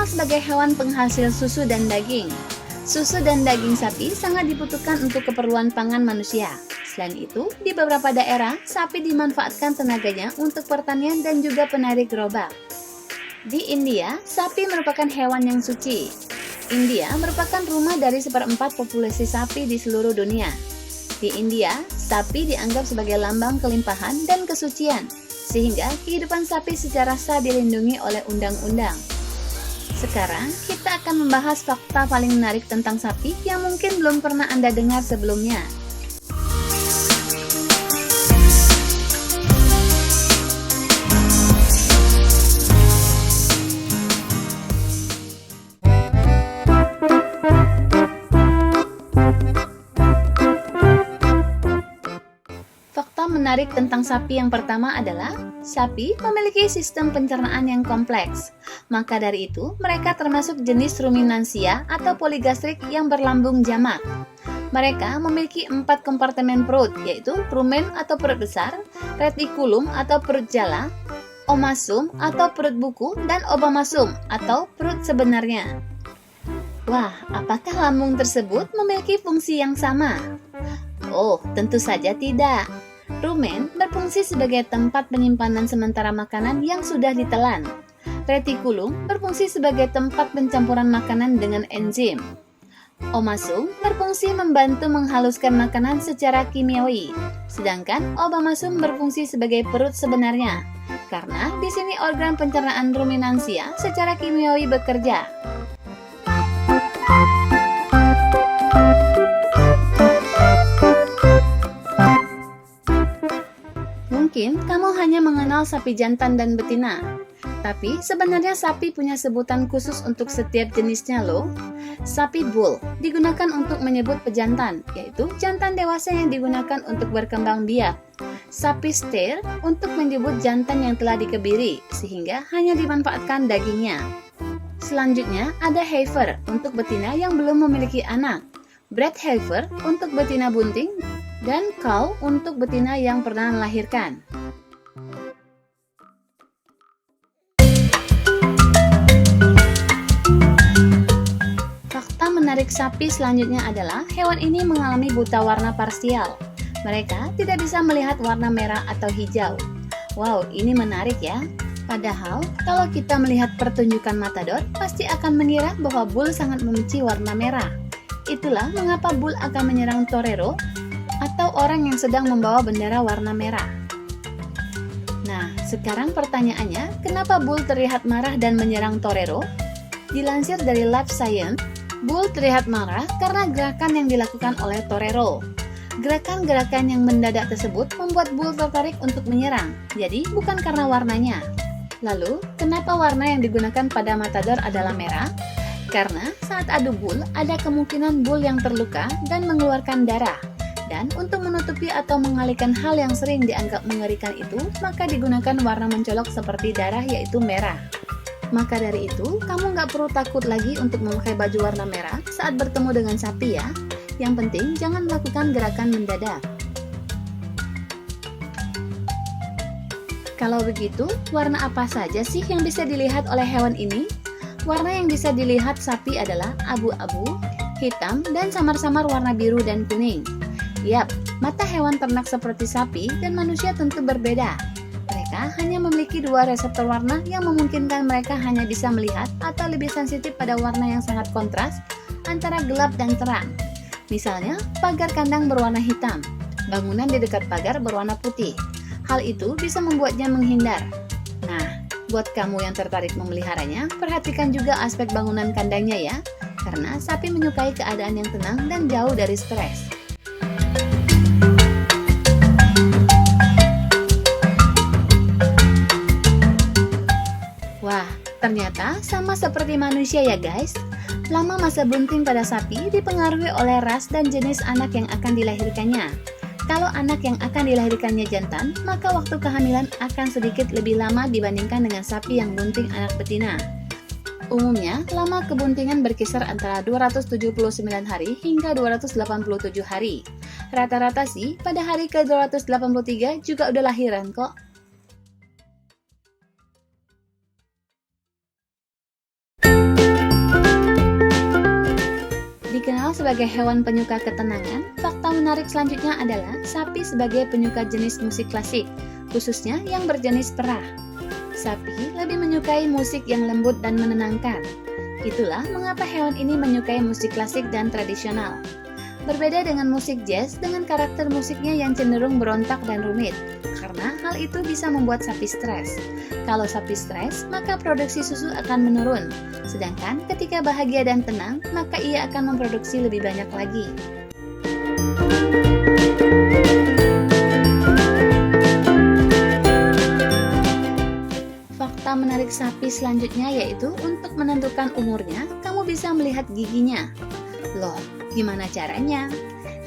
Dikenal sebagai hewan penghasil susu dan daging. Susu dan daging sapi sangat dibutuhkan untuk keperluan pangan manusia. Selain itu, di beberapa daerah, sapi dimanfaatkan tenaganya untuk pertanian dan juga penarik gerobak. Di India, sapi merupakan hewan yang suci. India merupakan rumah dari 1/4 populasi sapi di seluruh dunia. Di India, sapi dianggap sebagai lambang kelimpahan dan kesucian, sehingga kehidupan sapi secara sah dilindungi oleh undang-undang. Sekarang, kita akan membahas fakta paling menarik tentang sapi yang mungkin belum pernah Anda dengar sebelumnya. Fakta menarik tentang sapi yang pertama adalah, sapi memiliki sistem pencernaan yang kompleks. Maka dari itu, mereka termasuk jenis ruminansia atau poligastrik yang berlambung jamak. Mereka memiliki 4 kompartemen perut, yaitu rumen atau perut besar, retikulum atau perut jala, omasum atau perut buku, dan obamasum atau perut sebenarnya. Wah, apakah lambung tersebut memiliki fungsi yang sama? Oh, tentu saja tidak. Rumen berfungsi sebagai tempat penyimpanan sementara makanan yang sudah ditelan. Retikulum berfungsi sebagai tempat pencampuran makanan dengan enzim. Omasum berfungsi membantu menghaluskan makanan secara kimiawi, sedangkan obamasum berfungsi sebagai perut sebenarnya, karena di sini organ pencernaan ruminansia secara kimiawi bekerja. Mungkin kamu hanya mengenal sapi jantan dan betina, tapi sebenarnya sapi punya sebutan khusus untuk setiap jenisnya loh. Sapi bull digunakan untuk menyebut pejantan, yaitu jantan dewasa yang digunakan untuk berkembang biak. Sapi steer untuk menyebut jantan yang telah dikebiri, sehingga hanya dimanfaatkan dagingnya. Selanjutnya ada heifer untuk betina yang belum memiliki anak, bred heifer untuk betina bunting, dan cow untuk betina yang pernah melahirkan. Fakta menarik sapi selanjutnya adalah hewan ini mengalami buta warna parsial. Mereka tidak bisa melihat warna merah atau hijau. Wow, ini menarik ya. Padahal, kalau kita melihat pertunjukan matador, pasti akan mengira bahwa bull sangat membenci warna merah. Itulah mengapa bull akan menyerang torero atau orang yang sedang membawa bendera warna merah. Nah, sekarang pertanyaannya, kenapa bull terlihat marah dan menyerang torero? Dilansir dari Life Science, bull terlihat marah karena gerakan yang dilakukan oleh torero. Gerakan-gerakan yang mendadak tersebut membuat bull tertarik untuk menyerang, jadi bukan karena warnanya. Lalu, kenapa warna yang digunakan pada matador adalah merah? Karena saat adu bull, ada kemungkinan bull yang terluka dan mengeluarkan darah. Dan untuk menutupi atau mengalihkan hal yang sering dianggap mengerikan itu, maka digunakan warna mencolok seperti darah, yaitu merah. Maka dari itu, kamu nggak perlu takut lagi untuk memakai baju warna merah saat bertemu dengan sapi ya. Yang penting, jangan melakukan gerakan mendadak. Kalau begitu, warna apa saja sih yang bisa dilihat oleh hewan ini? Warna yang bisa dilihat sapi adalah abu-abu, hitam, dan samar-samar warna biru dan kuning. Yap, mata hewan ternak seperti sapi dan manusia tentu berbeda. Mereka hanya memiliki 2 reseptor warna yang memungkinkan mereka hanya bisa melihat atau lebih sensitif pada warna yang sangat kontras antara gelap dan terang. Misalnya, pagar kandang berwarna hitam, bangunan di dekat pagar berwarna putih. Hal itu bisa membuatnya menghindar. Nah, buat kamu yang tertarik memeliharanya, perhatikan juga aspek bangunan kandangnya ya, karena sapi menyukai keadaan yang tenang dan jauh dari stres. Wah, ternyata sama seperti manusia ya guys. Lama masa bunting pada sapi dipengaruhi oleh ras dan jenis anak yang akan dilahirkannya. Kalau anak yang akan dilahirkannya jantan, maka waktu kehamilan akan sedikit lebih lama dibandingkan dengan sapi yang bunting anak betina. Umumnya, lama kebuntingan berkisar antara 279 hari hingga 287 hari. Rata-rata sih, pada hari ke-283 juga udah lahiran kok. dikenal sebagai hewan penyuka ketenangan, fakta menarik selanjutnya adalah sapi sebagai penyuka jenis musik klasik, khususnya yang berjenis perah. Sapi lebih menyukai musik yang lembut dan menenangkan. Itulah mengapa hewan ini menyukai musik klasik dan tradisional. Berbeda dengan musik jazz dengan karakter musiknya yang cenderung berontak dan rumit, karena hal itu bisa membuat sapi stres. Kalau sapi stres, maka produksi susu akan menurun. Sedangkan ketika bahagia dan tenang, maka ia akan memproduksi lebih banyak lagi. Fakta menarik sapi selanjutnya yaitu untuk menentukan umurnya, kamu bisa melihat giginya. Loh, gimana caranya?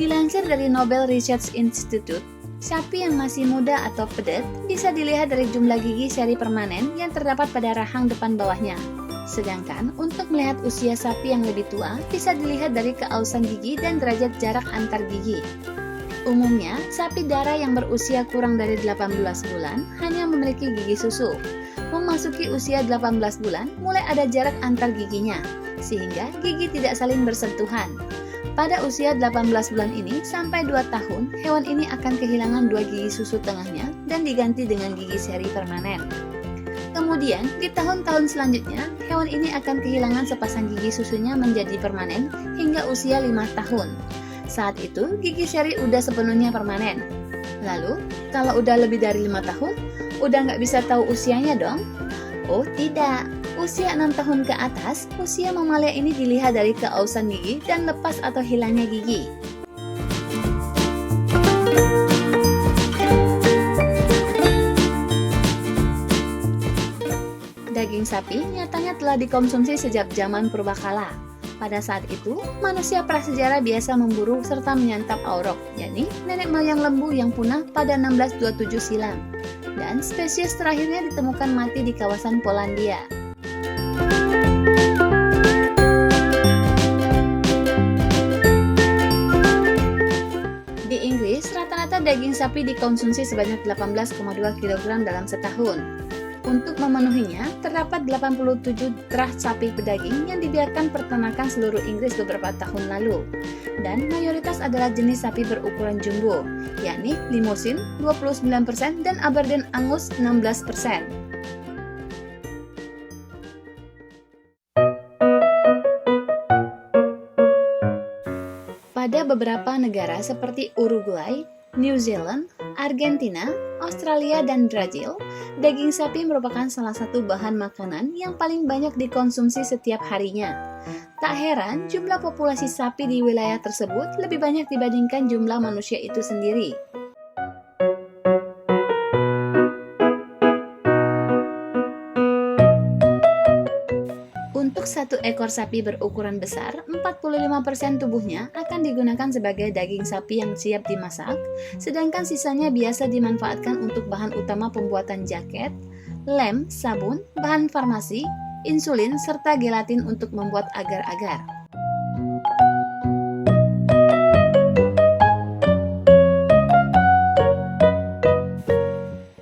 Dilansir dari Nobel Research Institute, sapi yang masih muda atau pedet bisa dilihat dari jumlah gigi seri permanen yang terdapat pada rahang depan bawahnya. Sedangkan untuk melihat usia sapi yang lebih tua bisa dilihat dari keausan gigi dan derajat jarak antar gigi. Umumnya, sapi darah yang berusia kurang dari 18 bulan hanya memiliki gigi susu. Memasuki usia 18 bulan, mulai ada jarak antar giginya, sehingga gigi tidak saling bersentuhan. Pada usia 18 bulan ini sampai 2 tahun, hewan ini akan kehilangan 2 gigi susu tengahnya dan diganti dengan gigi seri permanen. Kemudian, di tahun-tahun selanjutnya, hewan ini akan kehilangan sepasang gigi susunya menjadi permanen hingga usia 5 tahun. Saat itu, gigi seri udah sepenuhnya permanen. Lalu, kalau udah lebih dari 5 tahun, udah nggak bisa tahu usianya dong? Oh tidak, usia 6 tahun ke atas, usia mamalia ini dilihat dari keausan gigi dan lepas atau hilangnya gigi. Daging sapi nyatanya telah dikonsumsi sejak zaman purbakala. Pada saat itu, manusia prasejarah biasa memburu serta menyantap aurok, yakni nenek moyang lembu yang punah pada 1627 silam. Dan spesies terakhirnya ditemukan mati di kawasan Polandia. Di Inggris, rata-rata daging sapi dikonsumsi sebanyak 18,2 kg dalam setahun. Untuk memenuhinya, terdapat 87 terah sapi pedaging yang dibiarkan peternakan seluruh Inggris beberapa tahun lalu. Dan mayoritas adalah jenis sapi berukuran jumbo, yakni Limousin 29% dan Aberdeen Angus 16%. Pada beberapa negara seperti Uruguay, New Zealand, Argentina, Australia, dan Brazil, daging sapi merupakan salah satu bahan makanan yang paling banyak dikonsumsi setiap harinya. Tak heran, jumlah populasi sapi di wilayah tersebut lebih banyak dibandingkan jumlah manusia itu sendiri. Untuk satu ekor sapi berukuran besar, 45% tubuhnya akan digunakan sebagai daging sapi yang siap dimasak, sedangkan sisanya biasa dimanfaatkan untuk bahan utama pembuatan jaket, lem, sabun, bahan farmasi, insulin, serta gelatin untuk membuat agar-agar.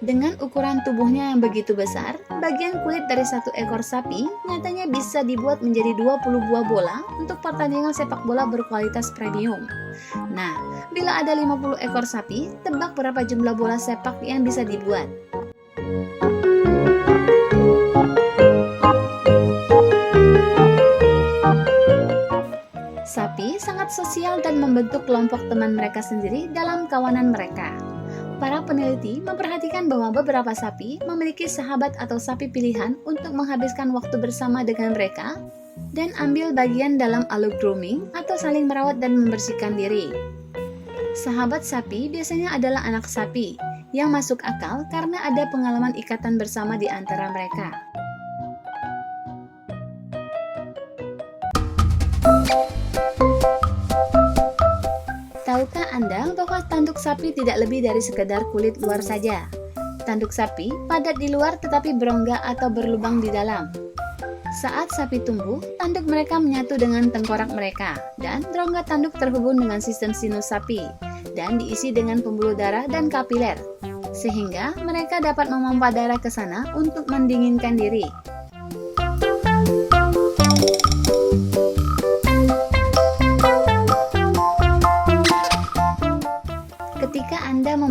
Dengan ukuran tubuhnya yang begitu besar, bagian kulit dari satu ekor sapi nyatanya bisa dibuat menjadi 20 buah bola untuk pertandingan sepak bola berkualitas premium. Nah, bila ada 50 ekor sapi, tebak berapa jumlah bola sepak yang bisa dibuat? Sapi sangat sosial dan membentuk kelompok teman mereka sendiri dalam kawanan mereka. Para peneliti memperhatikan bahwa beberapa sapi memiliki sahabat atau sapi pilihan untuk menghabiskan waktu bersama dengan mereka dan ambil bagian dalam alur grooming atau saling merawat dan membersihkan diri. Sahabat sapi biasanya adalah anak sapi yang masuk akal karena ada pengalaman ikatan bersama di antara mereka. Tahukah Anda bahwa tanduk sapi tidak lebih dari sekedar kulit luar saja? Tanduk sapi padat di luar tetapi berongga atau berlubang di dalam. Saat sapi tumbuh, tanduk mereka menyatu dengan tengkorak mereka, dan rongga tanduk terhubung dengan sistem sinus sapi, dan diisi dengan pembuluh darah dan kapiler, sehingga mereka dapat memompa darah ke sana untuk mendinginkan diri.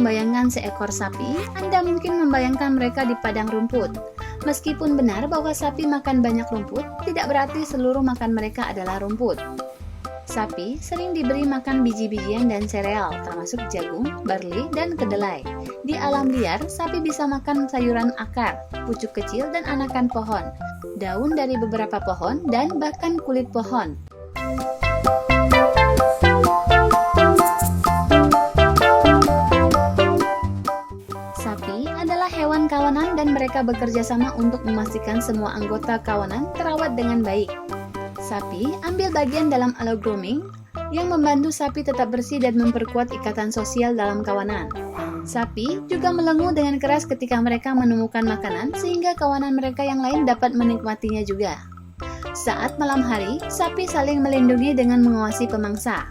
membayangkan seekor sapi, Anda mungkin membayangkan mereka di padang rumput. Meskipun benar bahwa sapi makan banyak rumput, tidak berarti seluruh makan mereka adalah rumput. Sapi sering diberi makan biji-bijian dan sereal, termasuk jagung, barley, dan kedelai. Di alam liar, sapi bisa makan sayuran akar, pucuk kecil, dan anakan pohon, daun dari beberapa pohon, dan bahkan kulit pohon. Sapi adalah hewan kawanan dan mereka bekerja sama untuk memastikan semua anggota kawanan terawat dengan baik. Sapi ambil bagian dalam allogrooming yang membantu sapi tetap bersih dan memperkuat ikatan sosial dalam kawanan. Sapi juga melenguh dengan keras ketika mereka menemukan makanan sehingga kawanan mereka yang lain dapat menikmatinya juga. Saat malam hari, sapi saling melindungi dengan mengawasi pemangsa.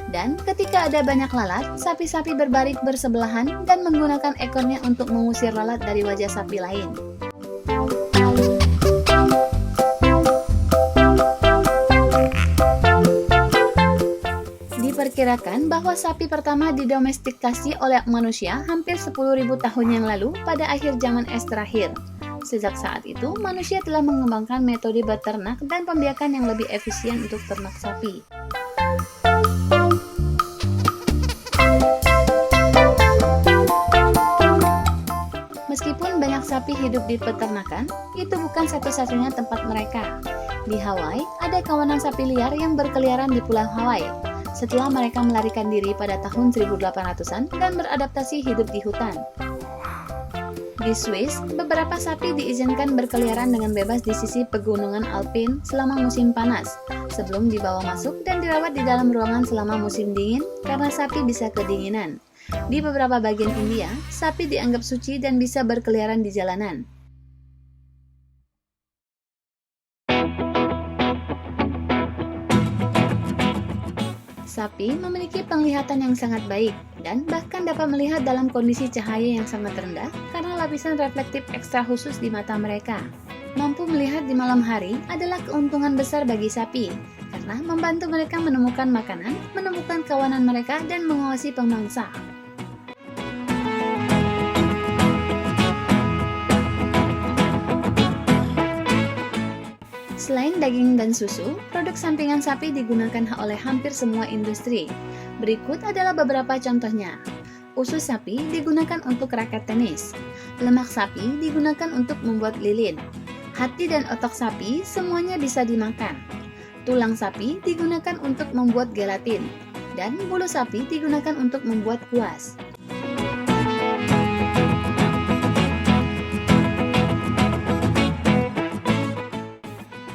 Dan ketika ada banyak lalat, sapi-sapi berbaring bersebelahan dan menggunakan ekornya untuk mengusir lalat dari wajah sapi lain. Diperkirakan bahwa sapi pertama didomestikasi oleh manusia hampir 10.000 tahun yang lalu pada akhir zaman es terakhir. Sejak saat itu, manusia telah mengembangkan metode beternak dan pembiakan yang lebih efisien untuk ternak sapi. Meskipun banyak sapi hidup di peternakan, itu bukan satu-satunya tempat mereka. Di Hawaii, ada kawanan sapi liar yang berkeliaran di Pulau Hawaii. Setelah mereka melarikan diri pada tahun 1800-an dan beradaptasi hidup di hutan. Di Swiss, beberapa sapi diizinkan berkeliaran dengan bebas di sisi pegunungan Alpin selama musim panas, sebelum dibawa masuk dan dirawat di dalam ruangan selama musim dingin karena sapi bisa kedinginan. Di beberapa bagian India, sapi dianggap suci dan bisa berkeliaran di jalanan. Sapi memiliki penglihatan yang sangat baik dan bahkan dapat melihat dalam kondisi cahaya yang sangat rendah karena lapisan reflektif ekstra khusus di mata mereka. Mampu melihat di malam hari adalah keuntungan besar bagi sapi karena membantu mereka menemukan makanan, menemukan kawanan mereka, dan mengawasi pemangsa. Selain daging dan susu, produk sampingan sapi digunakan oleh hampir semua industri. Berikut adalah beberapa contohnya. Usus sapi digunakan untuk raket tenis. Lemak sapi digunakan untuk membuat lilin. Hati dan otak sapi semuanya bisa dimakan. Tulang sapi digunakan untuk membuat gelatin. Dan bulu sapi digunakan untuk membuat kuas.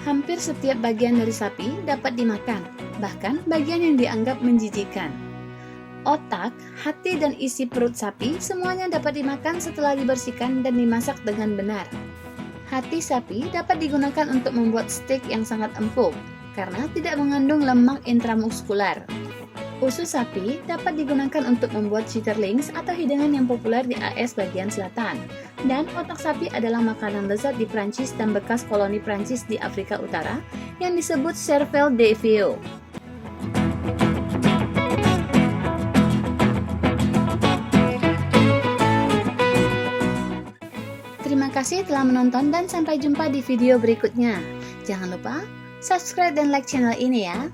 Hampir setiap bagian dari sapi dapat dimakan, bahkan bagian yang dianggap menjijikan. Otak, hati, dan isi perut sapi semuanya dapat dimakan setelah dibersihkan dan dimasak dengan benar. Hati sapi dapat digunakan untuk membuat steak yang sangat empuk, karena tidak mengandung lemak intramuskular. Usus sapi dapat digunakan untuk membuat chitterlings atau hidangan yang populer di AS bagian selatan. Dan otak sapi adalah makanan lezat di Prancis dan bekas koloni Prancis di Afrika Utara yang disebut cervelle de veau. Terima kasih telah menonton dan sampai jumpa di video berikutnya. Jangan lupa subscribe dan like channel ini ya.